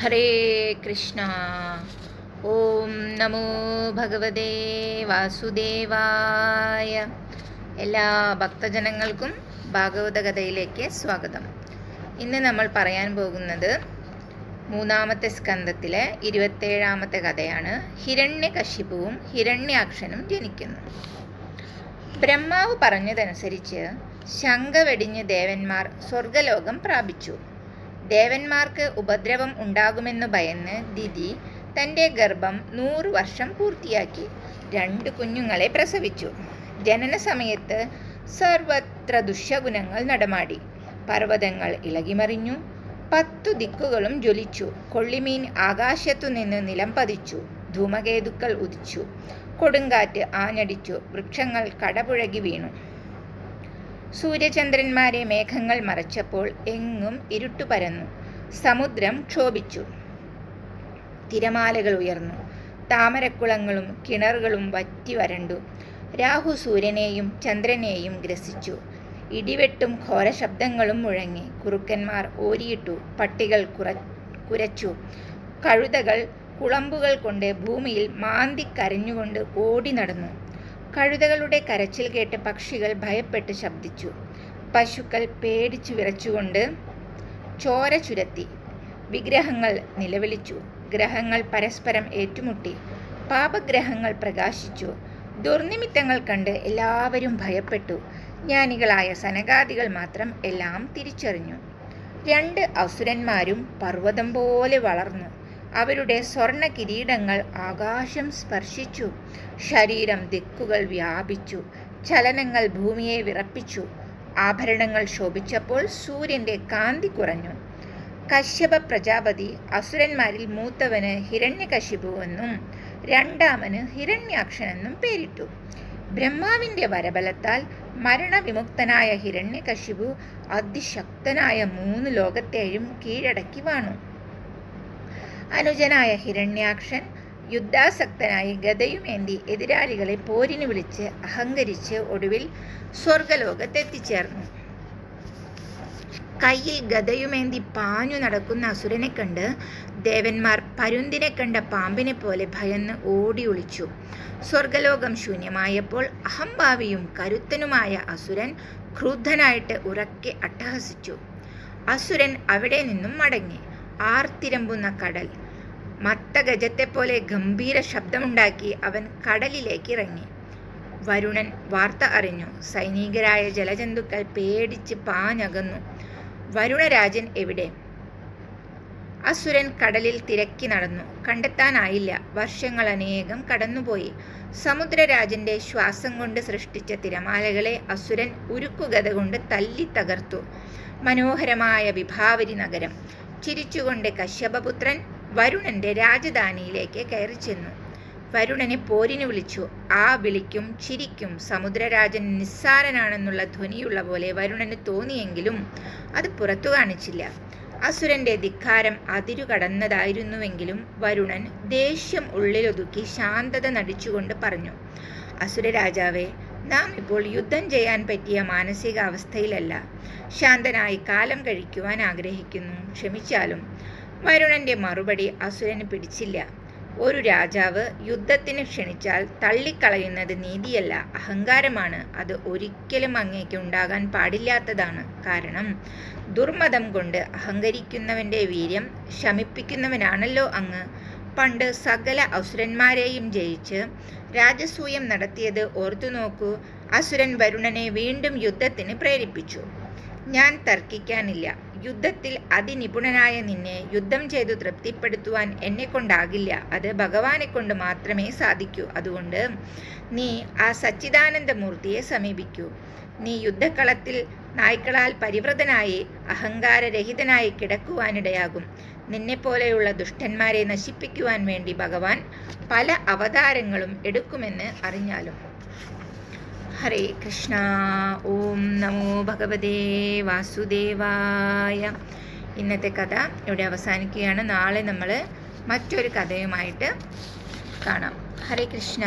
ഹരേ കൃഷ്ണ. ഓം നമോ ഭഗവതേ വാസുദേവായ. എല്ലാ ഭക്തജനങ്ങൾക്കും ഭാഗവത കഥയിലേക്ക് സ്വാഗതം. ഇന്ന് നമ്മൾ പറയാൻ പോകുന്നത് മൂന്നാമത്തെ സ്കന്ധത്തിലെ 27ാമത്തെ കഥയാണ്. ഹിരണ്യകശിപുവും ഹിരണ്യാക്ഷനും ജനിക്കുന്നു. ബ്രഹ്മാവ് പറഞ്ഞതനുസരിച്ച് ശംഖ വെടിഞ്ഞ് ദേവന്മാർ സ്വർഗലോകം പ്രാപിച്ചു. ദേവന്മാർക്ക് ഉപദ്രവം ഉണ്ടാകുമെന്ന് ഭയന്ന് ദിതി തൻ്റെ ഗർഭം 100 വർഷം പൂർത്തിയാക്കി 2 കുഞ്ഞുങ്ങളെ പ്രസവിച്ചു. ജനന സമയത്ത് സർവത്ര ദുഷ്യഗുണങ്ങൾ നടമാടി. പർവ്വതങ്ങൾ ഇളകിമറിഞ്ഞു, 10 ദിക്കുകളും ജ്വലിച്ചു. കൊള്ളിമീൻ ആകാശത്തുനിന്ന് നിലം പതിച്ചു. ധൂമകേതുക്കൾ ഉദിച്ചു. കൊടുങ്കാറ്റ് ആഞ്ഞടിച്ചു. വൃക്ഷങ്ങൾ കടപുഴകി വീണു. സൂര്യചന്ദ്രന്മാരെ മേഘങ്ങൾ മറച്ചപ്പോൾ എങ്ങും ഇരുട്ടു പരന്നു. സമുദ്രം ക്ഷോഭിച്ചു. തിരമാലകൾ ഉയർന്നു. താമരക്കുളങ്ങളും കിണറുകളും വറ്റി വരണ്ടു. രാഹു സൂര്യനെയും ചന്ദ്രനെയും ഗ്രസിച്ചു. ഇടിവെട്ടും ഘോരശബ്ദങ്ങളും മുഴങ്ങി. കുറുക്കന്മാർ ഓരിയിട്ടു. പട്ടികൾ കുരച്ചു. കഴുതകൾ കുളമ്പുകൾ കൊണ്ട് ഭൂമിയിൽ മാന്തി കരഞ്ഞുകൊണ്ട് ഓടി നടന്നു. കഴുതകളുടെ കരച്ചിൽ കേട്ട് പക്ഷികൾ ഭയപ്പെട്ട് ശബ്ദിച്ചു. പശുക്കൾ പേടിച്ചു വിറച്ചുകൊണ്ട് ചോര ചുരത്തി. വിഗ്രഹങ്ങൾ നിലവിളിച്ചു. ഗ്രഹങ്ങൾ പരസ്പരം ഏറ്റുമുട്ടി. പാപഗ്രഹങ്ങൾ പ്രകാശിച്ചു. ദുർനിമിത്തങ്ങൾ കണ്ട് എല്ലാവരും ഭയപ്പെട്ടു. ജ്ഞാനികളായ സനകാദികൾ മാത്രം എല്ലാം തിരിച്ചറിഞ്ഞു. 2 അസുരന്മാരും പർവ്വതം പോലെ വളർന്നു. അവരുടെ സ്വർണ്ണ കിരീടങ്ങൾ ആകാശം സ്പർശിച്ചു. ശരീരം ദിക്കുകൾ വ്യാപിച്ചു. ചലനങ്ങൾ ഭൂമിയെ വിറപ്പിച്ചു. ആഭരണങ്ങൾ ശോഭിച്ചപ്പോൾ സൂര്യന്റെ കാന്തി കുറഞ്ഞു. കശ്യപ പ്രജാപതി അസുരന്മാരിൽ മൂത്തവന് ഹിരണ്യകശിപുവെന്നും രണ്ടാമന് ഹിരണ്യാക്ഷനെന്നും പേരിട്ടു. ബ്രഹ്മാവിന്റെ വരബലത്താൽ മരണവിമുക്തനായ ഹിരണ്യകശിപു അതിശക്തനായ 3 ലോകത്തെയും കീഴടക്കി വാണു. അനുജനായ ഹിരണ്യാക്ഷൻ യുദ്ധാസക്തനായി ഗദയുമേന്തി എതിരാളികളെ പോരിന് വിളിച്ച് അഹങ്കരിച്ച് ഒടുവിൽ സ്വർഗലോകത്തെത്തിച്ചേർന്നു. കയ്യിൽ ഗദയുമേന്തി പാഞ്ഞു നടക്കുന്ന അസുരനെ കണ്ട് ദേവന്മാർ പരുന്തിനെ കണ്ട പാമ്പിനെ പോലെ ഭയന്ന് ഓടി ഒളിച്ചു. സ്വർഗലോകം ശൂന്യമായപ്പോൾ അഹംഭാവിയും കരുത്തനുമായ അസുരൻ ക്രുദ്ധനായിട്ട് ഉറക്കെ അട്ടഹസിച്ചു. അസുരൻ അവിടെ നിന്നും മടങ്ങി. ആർത്തിരമ്പുന്ന കടൽ മത്തഗജത്തെപ്പോലെ ഗംഭീര ശബ്ദമുണ്ടാക്കി അവൻ കടലിലേക്ക് ഇറങ്ങി. വരുണൻ വാർത്ത അറിഞ്ഞു. സൈനികരായ ജലജന്തുക്കൾ പേടിച്ച് പാഞ്ഞകന്നു. വരുണരാജൻ എവിടെ? അസുരൻ കടലിൽ തിരക്കി നടന്നു. കണ്ടെത്താനായില്ല. വർഷങ്ങൾ അനേകം കടന്നുപോയി. സമുദ്രരാജന്റെ ശ്വാസം കൊണ്ട് സൃഷ്ടിച്ച തിരമാലകളെ അസുരൻ ഉരുക്കുകഥ കൊണ്ട് തല്ലി തകർത്തു. മനോഹരമായ വിഭാവരി നഗരം. ചിരിച്ചുകൊണ്ട് കശ്യപപുത്രൻ വരുണന്റെ രാജധാനിയിലേക്ക് കയറി ചെന്നു. വരുണനെ പോരിന് വിളിച്ചു. ആ വിളിക്കും ചിരിക്കും സമുദ്രരാജൻ നിസ്സാരനാണെന്നുള്ള ധ്വനിയുള്ള പോലെ വരുണന് തോന്നിയെങ്കിലും അത് പുറത്തു കാണിച്ചില്ല. അസുരന്റെ ധിക്കാരം അതിരു കടന്നതായിരുന്നുവെങ്കിലും വരുണൻ ദേഷ്യം ഉള്ളിലൊതുക്കി ശാന്തത നടിച്ചുകൊണ്ട് പറഞ്ഞു, അസുരരാജാവേ, നാം ഇപ്പോൾ യുദ്ധം ചെയ്യാൻ പറ്റിയ മാനസികാവസ്ഥയിലല്ല. ശാന്തനായി കാലം കഴിക്കുവാൻ ആഗ്രഹിക്കുന്നു. ക്ഷമിച്ചാലും. വരുണന്റെ മറുപടി അസുരന് പിടിച്ചില്ല. ഒരു രാജാവ് യുദ്ധത്തിന് ക്ഷണിച്ചാൽ തള്ളിക്കളയുന്നത് നീതിയല്ല, അഹങ്കാരമാണ്. അത് ഒരിക്കലും അങ്ങേക്ക് ഉണ്ടാകാൻ പാടില്ലാത്തതാണ്. കാരണം ദുർമതം കൊണ്ട് അഹങ്കരിക്കുന്നവന്റെ വീര്യം ശമിപ്പിക്കുന്നവനാണല്ലോ അങ്ങ്. പണ്ട് സകല അസുരന്മാരെയും ജയിച്ച് രാജസൂയം നടത്തിയത് ഓർത്തു നോക്കൂ. അസുരൻ വരുണനെ വീണ്ടും യുദ്ധത്തിന് പ്രേരിപ്പിച്ചു. ഞാൻ തർക്കിക്കാനില്ല. യുദ്ധത്തിൽ അതിനിപുണനായ നിന്നെ യുദ്ധം ചെയ്തു തൃപ്തിപ്പെടുത്തുവാൻ എന്നെ കൊണ്ടാകില്ല. അത് ഭഗവാനെ കൊണ്ട് മാത്രമേ സാധിക്കൂ. അതുകൊണ്ട് നീ ആ സച്ചിദാനന്ദമൂർത്തിയെ സമീപിക്കൂ. നീ യുദ്ധക്കളത്തിൽ നായ്ക്കളാൽ പരിവൃതനായി അഹങ്കാരരഹിതനായി കിടക്കുവാനിടയാകും. നിന്നെപ്പോലെയുള്ള ദുഷ്ടന്മാരെ നശിപ്പിക്കുവാൻ വേണ്ടി ഭഗവാൻ പല അവതാരങ്ങളും എടുക്കുമെന്ന് അറിഞ്ഞാലും. ഹരേ കൃഷ്ണ. ഓം നമോ ഭഗവതേ വാസുദേവായ. ഇന്നത്തെ കഥ ഇവിടെ അവസാനിക്കുകയാണ്. നാളെ നമ്മൾ മറ്റൊരു കഥയുമായിട്ട് കാണാം. ഹരേ കൃഷ്ണ.